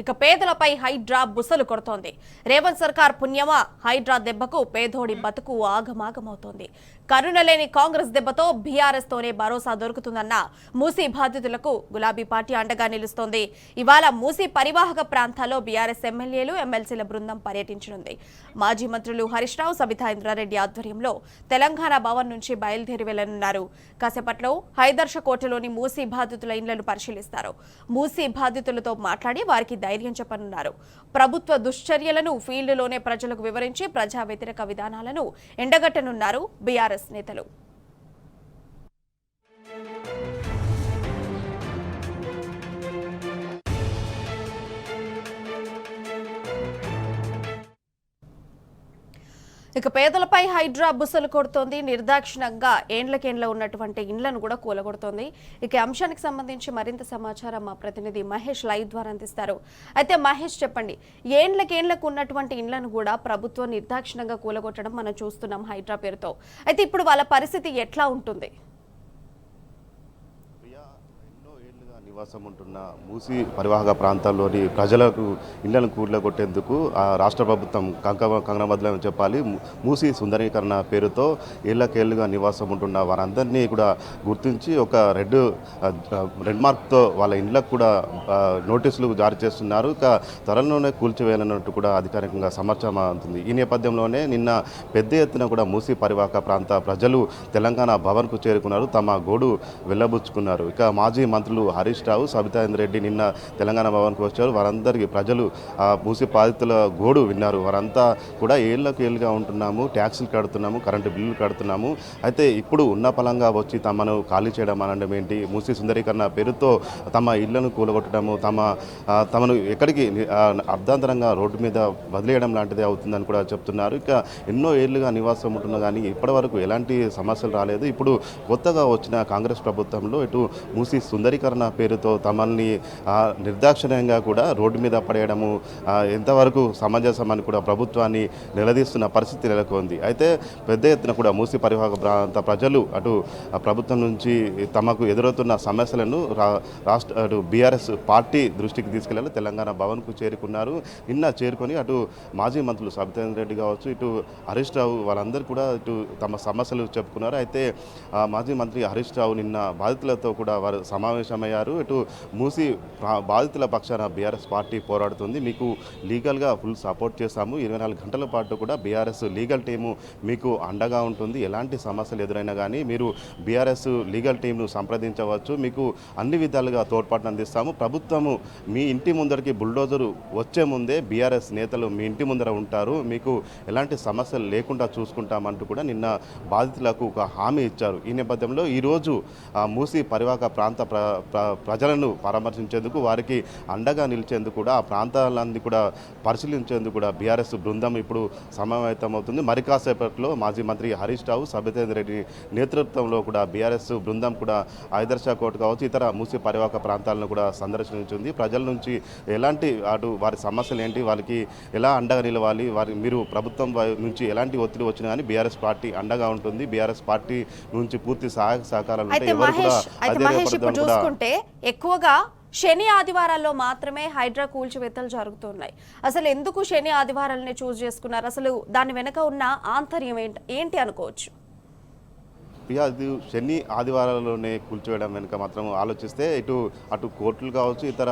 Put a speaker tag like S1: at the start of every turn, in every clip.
S1: ఇక పేదలపై హైడ్రా బుసలు కొడుతోంది. రేవంత్ సర్కార్ పుణ్యమా హైడ్రా దెబ్బకు పేదోడి బతుకు ఆగమాగమవుతోంది. కరుణలేని కాంగ్రెస్ దెబ్బతో బీఆర్ఎస్ తోనే భరోసా దొరుకుతుందన్న మూసీ బాధితులకు గులాబీ పార్టీ అండగా నిలుస్తోంది. ఇవాళ మూసీ పరివాహక ప్రాంతాల్లో బీఆర్ఎస్ ఎమ్మెల్యేలు ఎమ్మెల్సీల బృందం పర్యటించనుంది. మాజీ మంత్రులు హరీష్ రావు, సబితా ఇంద్రారెడ్డి ఆధ్వర్యంలో తెలంగాణ భవన్ నుంచి బయలుదేరి వెళ్లనున్నారు. కాసేపట్లో హైదర్ష కోటలోని మూసీ బాధితుల ఇళ్లను పరిశీలిస్తారు. మూసీ బాధితులతో మాట్లాడి వారికి ధైర్యం చెప్పనున్నారు. ప్రభుత్వ దుశ్చర్యలను ఫీల్డ్లోనే ప్రజలకు వివరించి ప్రజా వ్యతిరేక విధానాలను ఎండగట్టనున్నారు బీఆర్ఎస్ నేతలు. ఇక పేదలపై హైడ్రా బుసలు కొడుతోంది. నిర్దాక్షిణంగా ఏండ్లకేండ్ల ఉన్నటువంటి ఇండ్లను కూడా కూలగొడుతోంది. ఇక అంశానికి సంబంధించి మరింత సమాచారం మా ప్రతినిధి మహేష్ లైవ్ ద్వారా అందిస్తారు. అయితే మహేష్, చెప్పండి, ఏండ్లకేండ్లకు ఉన్నటువంటి ఇండ్లను కూడా ప్రభుత్వం నిర్దాక్షిణంగా కూలగొట్టడం మనం చూస్తున్నాం హైడ్రా పేరుతో. అయితే ఇప్పుడు వాళ్ళ పరిస్థితి ఎట్లా ఉంటుంది?
S2: నివాసం ఉంటున్న మూసీ పరివాహక ప్రాంతాల్లోని ప్రజలకు ఇళ్లను కూలగొట్టేందుకు రాష్ట్ర ప్రభుత్వం కంకణబద్ధమని చెప్పాలి. మూసీ సుందరీకరణ పేరుతో ఏళ్లకేళ్లుగా నివాసం ఉంటున్న వారందరినీ కూడా గుర్తించి ఒక రెడ్ మార్క్తో వాళ్ళ ఇళ్లకు కూడా నోటీసులు జారీ చేస్తున్నారు. ఇక త్వరలోనే కూల్చివేయాలన్నట్టు కూడా అధికారికంగా సమాచారం అవుతుంది. ఈ నేపథ్యంలోనే నిన్న పెద్ద ఎత్తున కూడా మూసీ పరివాహక ప్రాంత ప్రజలు తెలంగాణ భవన్కు చేరుకున్నారు. తమ గోడు వెళ్లబుచ్చుకున్నారు. ఇక మాజీ మంత్రులు హరీష్ రావు, సబితా ఇంద్రారెడ్డి నిన్న తెలంగాణ భవన్కు వచ్చారు. వారందరికీ ప్రజలు మూసీ బాధితుల గోడు విన్నారు. వారంతా కూడా ఏళ్లుగా ఉంటున్నాము, ట్యాక్సులు కడుతున్నాము, కరెంటు బిల్లులు కడుతున్నాము. అయితే ఇప్పుడు ఉన్న పలంగా వచ్చి తమను ఖాళీ చేయడం అనడం ఏంటి, మూసీ సుందరీకరణ పేరుతో తమ ఇళ్లను కూలగొట్టడము, తమను ఎక్కడికి అర్ధాంతరంగా రోడ్డు మీద వదిలేయడం లాంటిది అవుతుందని కూడా చెప్తున్నారు. ఇక ఎన్నో ఏళ్లుగా నివాసం ఉంటున్నా కానీ ఇప్పటివరకు ఎలాంటి సమస్యలు రాలేదు. ఇప్పుడు కొత్తగా వచ్చిన కాంగ్రెస్ ప్రభుత్వంలో ఇటు మూసీ సుందరీకరణ పేరుతో తమల్ని నిర్దాక్షిణ్యంగా కూడా రోడ్డు మీద పడేయడము ఎంతవరకు సమంజసమని కూడా ప్రభుత్వాన్ని నిలదీస్తున్న పరిస్థితి నెలకొంది. అయితే పెద్ద ఎత్తున కూడా మూసీ పరివాహక ప్రాంత ప్రజలు అటు ప్రభుత్వం నుంచి తమకు ఎదురవుతున్న సమస్యలను అటు బీఆర్ఎస్ పార్టీ దృష్టికి తీసుకెళ్లారు. తెలంగాణ భవన్కు చేరుకున్నారు. నిన్న చేరుకొని అటు మాజీ మంత్రులు సబితా రెడ్డి కావచ్చు, ఇటు హరీష్ రావు, వాళ్ళందరూ కూడా ఇటు తమ సమస్యలు చెప్పుకున్నారు. అయితే మాజీ మంత్రి హరీష్ రావు నిన్న బాధితులతో కూడా వారు సమావేశమయ్యారు. ఇటు మూసీ బాధితుల పక్షాన బీఆర్ఎస్ పార్టీ పోరాడుతుంది. మీకు లీగల్గా ఫుల్ సపోర్ట్ చేస్తాము. 24 గంటల పాటు కూడా బీఆర్ఎస్ లీగల్ టీము మీకు అండగా ఉంటుంది. ఎలాంటి సమస్యలు ఎదురైనా కానీ మీరు బీఆర్ఎస్ లీగల్ టీంను సంప్రదించవచ్చు. మీకు అన్ని విధాలుగా తోడ్పాటును అందిస్తాము. ప్రభుత్వము మీ ఇంటి ముందరికి బుల్డోజరు వచ్చే ముందే బీఆర్ఎస్ నేతలు మీ ఇంటి ముందర ఉంటారు. మీకు ఎలాంటి సమస్యలు లేకుండా చూసుకుంటామంటూ కూడా నిన్న బాధితులకు ఒక హామీ ఇచ్చారు. ఈ నేపథ్యంలో ఈరోజు మూసీ పరివాహక ప్రాంత ప్రజలను పరామర్శించేందుకు, వారికి అండగా నిలిచేందుకు కూడా ఆ ప్రాంతాలన్నీ కూడా పరిశీలించేందుకు కూడా బీఆర్ఎస్ బృందం ఇప్పుడు సమావేశమవుతుంది. మరి కాసేపట్లో మాజీ మంత్రి హరీష్ రావు, సబితా రెడ్డి నేతృత్వంలో కూడా బీఆర్ఎస్ బృందం కూడా హైదర్ష కోట కావచ్చు, ఇతర మూసీ పరివాహక ప్రాంతాలను కూడా సందర్శించింది. ప్రజల నుంచి ఎలాంటి వారి సమస్యలు ఏంటి, వారికి ఎలా అండగా నిలవాలి, మీరు ప్రభుత్వం నుంచి ఎలాంటి ఒత్తిడి వచ్చినా కానీ బీఆర్ఎస్ పార్టీ అండగా ఉంటుంది. బీఆర్ఎస్ పార్టీ నుంచి పూర్తి సహాయ సహకారాలు ఉంటాయి. ఎవరు కూడా
S1: చూసుకుంటే ఎక్కువగా శని ఆదివారాల్లో మాత్రమే హైడ్రా కూల్చివేతలు జరుగుతున్నాయి. అసలు ఎందుకు శని ఆదివారాలనే చూస్ చేసుకున్నారు? అసలు దాని వెనక ఉన్న ఆంతర్యం ఏంటి అనుకోవచ్చు?
S2: అది శని ఆదివారాల్లోనే కూల్చివేయడం వెనుక మాత్రం ఆలోచిస్తే అటు కోర్టులు కావచ్చు, ఇతర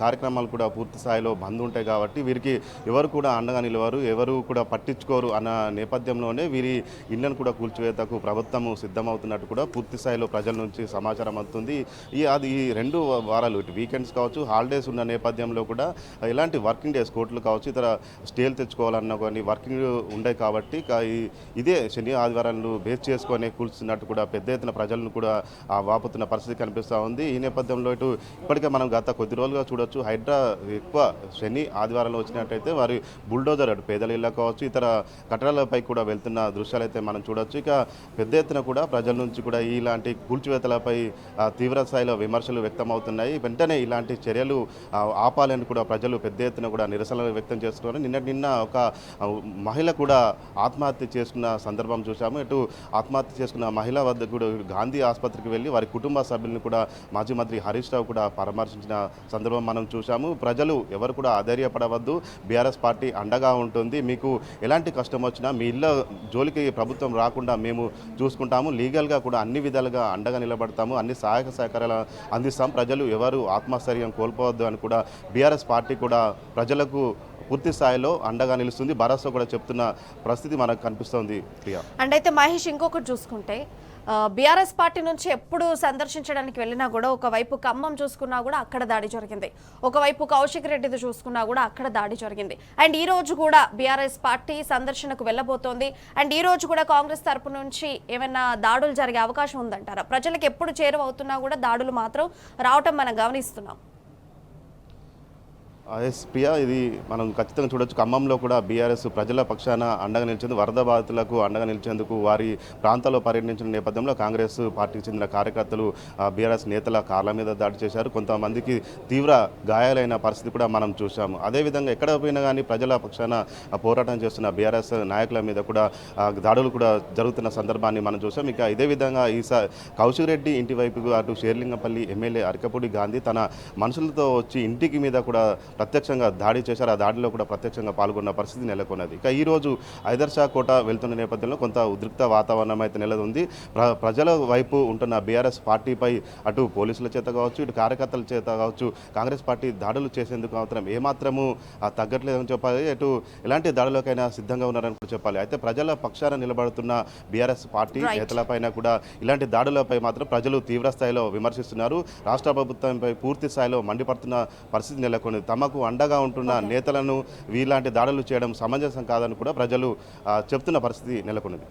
S2: కార్యక్రమాలు కూడా పూర్తి స్థాయిలో బంద్ ఉంటాయి. కాబట్టి వీరికి ఎవరు కూడా అండగా నిలవరు, ఎవరు కూడా పట్టించుకోరు అన్న నేపథ్యంలోనే వీరి ఇళ్లను కూడా కూల్చివేతకు ప్రభుత్వం సిద్ధమవుతున్నట్టు కూడా పూర్తి స్థాయిలో ప్రజల నుంచి సమాచారం అందుతుంది. ఈ 2 వారాలు ఇటు వీకెండ్స్ కావచ్చు, హాలిడేస్ ఉన్న నేపథ్యంలో కూడా ఇలాంటి వర్కింగ్ డేస్ కోర్టులు కావచ్చు, ఇతర స్టేలు తెచ్చుకోవాలన్న కొన్ని వర్కింగ్ ఉండే కాబట్టి ఇదే శని ఆదివారాలను బేస్ చేసుకొని కూల్చున్నట్టు కూడా పెద్ద ఎత్తున ప్రజలను కూడా వాపుతున్న పరిస్థితి కనిపిస్తూ ఉంది. ఈ నేపథ్యంలో ఇప్పటికే మనం గత కొద్ది రోజులుగా చూడొచ్చు, హైడ్రా ఎక్కువ శని ఆదివారంలో వచ్చినట్టయితే వారి బుల్డోజర్ అటు పేదల ఇళ్ళ కావచ్చు, ఇతర కట్టడాలపై కూడా వెళ్తున్న దృశ్యాలు అయితే మనం చూడొచ్చు. ఇక పెద్ద ఎత్తున కూడా ప్రజల నుంచి కూడా ఇలాంటి కూల్చివేతలపై తీవ్ర స్థాయిలో విమర్శలు వ్యక్తమవుతున్నాయి. వెంటనే ఇలాంటి చర్యలు ఆపాలని కూడా ప్రజలు పెద్ద ఎత్తున కూడా నిరసనలు వ్యక్తం చేస్తున్నారు. నిన్న ఒక మహిళ కూడా ఆత్మహత్య చేసుకున్న సందర్భం చూసాము. ఇటు ఆత్మహత్య చేసుకున్న మహిళా వద్ద కూడా గాంధీ ఆసుపత్రికి వెళ్ళి వారి కుటుంబ సభ్యులను కూడా మాజీ మంత్రి హరీష్ రావు కూడా పరామర్శించిన సందర్భం మనం చూసాము. ప్రజలు ఎవరు కూడా అధైర్యపడవద్దు, బీఆర్ఎస్ పార్టీ అండగా ఉంటుంది, మీకు ఎలాంటి కష్టం వచ్చినా మీ ఇళ్ళ జోలికి ప్రభుత్వం రాకుండా మేము చూసుకుంటాము, లీగల్గా కూడా అన్ని విధాలుగా అండగా నిలబడతాము, అన్ని సహాయక సహకారాలు అందిస్తాం, ప్రజలు ఎవరు ఆత్మస్థైర్యం కోల్పోవద్దు అని కూడా బీఆర్ఎస్ పార్టీ కూడా ప్రజలకు పూర్తి స్థాయిలో అండగా నిలుస్తుంది, భరోసా కూడా చెప్తున్న పరిస్థితి మనకు కనిపిస్తోంది ప్రియా.
S1: అండ్ అయితే మహేష్, ఇంకొకటి చూసుకుంటే బీఆర్ఎస్ పార్టీ నుంచి ఎప్పుడు సందర్శించడానికి వెళ్ళినా కూడా ఒకవైపు ఖమ్మం చూసుకున్నా కూడా అక్కడ దాడి జరిగింది, ఒకవైపు కౌశిక్ రెడ్డిది చూసుకున్నా కూడా అక్కడ దాడి జరిగింది. అండ్ ఈ రోజు కూడా బీఆర్ఎస్ పార్టీ సందర్శనకు వెళ్ళబోతోంది. అండ్ ఈ రోజు కూడా కాంగ్రెస్ తరపు నుంచి ఏమైనా దాడులు జరిగే అవకాశం ఉందంటారా? ప్రజలకు ఎప్పుడు చేరువవుతున్నా కూడా దాడులు మాత్రం రావటం మనం గమనిస్తున్నాం.
S2: ఎస్ ప్రియా, ఇది మనం ఖచ్చితంగా చూడొచ్చు. ఖమ్మంలో కూడా బీఆర్ఎస్ ప్రజల పక్షాన అండగా నిలిచేందుకు, వరద బాధితులకు అండగా నిలిచేందుకు వారి ప్రాంతాల్లో పర్యటించిన నేపథ్యంలో కాంగ్రెస్ పార్టీకి చెందిన కార్యకర్తలు బీఆర్ఎస్ నేతల కార్ల మీద దాడి చేశారు. కొంతమందికి తీవ్ర గాయాలైన పరిస్థితి కూడా మనం చూసాము. అదేవిధంగా ఎక్కడ పోయినా కానీ ప్రజల పక్షాన పోరాటం చేస్తున్న బీఆర్ఎస్ నాయకుల మీద కూడా దాడులు కూడా జరుగుతున్న సందర్భాన్ని మనం చూసాం. ఇక ఇదే విధంగా కౌశిక్ రెడ్డి ఇంటి వైపుకు అటు షేర్లింగపల్లి ఎమ్మెల్యే అరకపూడి గాంధీ తన మనుషులతో వచ్చి ఇంటికి మీద కూడా ప్రత్యక్షంగా దాడి చేశారు. ఆ దాడిలో కూడా ప్రత్యక్షంగా పాల్గొన్న పరిస్థితి నెలకొన్నది. ఇక ఈరోజు హైదర్షా కోట వెళ్తున్న నేపథ్యంలో కొంత ఉద్రిక్త వాతావరణం అయితే నెలకొంది. ప్రజల వైపు ఉంటున్న బీఆర్ఎస్ పార్టీపై అటు పోలీసుల చేత కావచ్చు, ఇటు కార్యకర్తల చేత కావచ్చు కాంగ్రెస్ పార్టీ దాడులు చేసేందుకు మాత్రం ఏమాత్రము తగ్గట్లేదని చెప్పాలి, ఎటు ఎలాంటి దాడులకైనా సిద్ధంగా ఉన్నారని కూడా చెప్పాలి. అయితే ప్రజల పక్షాన నిలబడుతున్న బీఆర్ఎస్ పార్టీ నేతలపైన కూడా ఇలాంటి దాడులపై మాత్రం ప్రజలు తీవ్ర స్థాయిలో విమర్శిస్తున్నారు. రాష్ట్ర ప్రభుత్వంపై పూర్తి స్థాయిలో మండిపడుతున్న పరిస్థితి నెలకొంది. తమకు అండగా ఉంటున్న నేతలను వీలాంటి దాడులు చేయడం సమంజసం కాదని కూడా ప్రజలు చెప్తున్న పరిస్థితి నెలకొన్నది.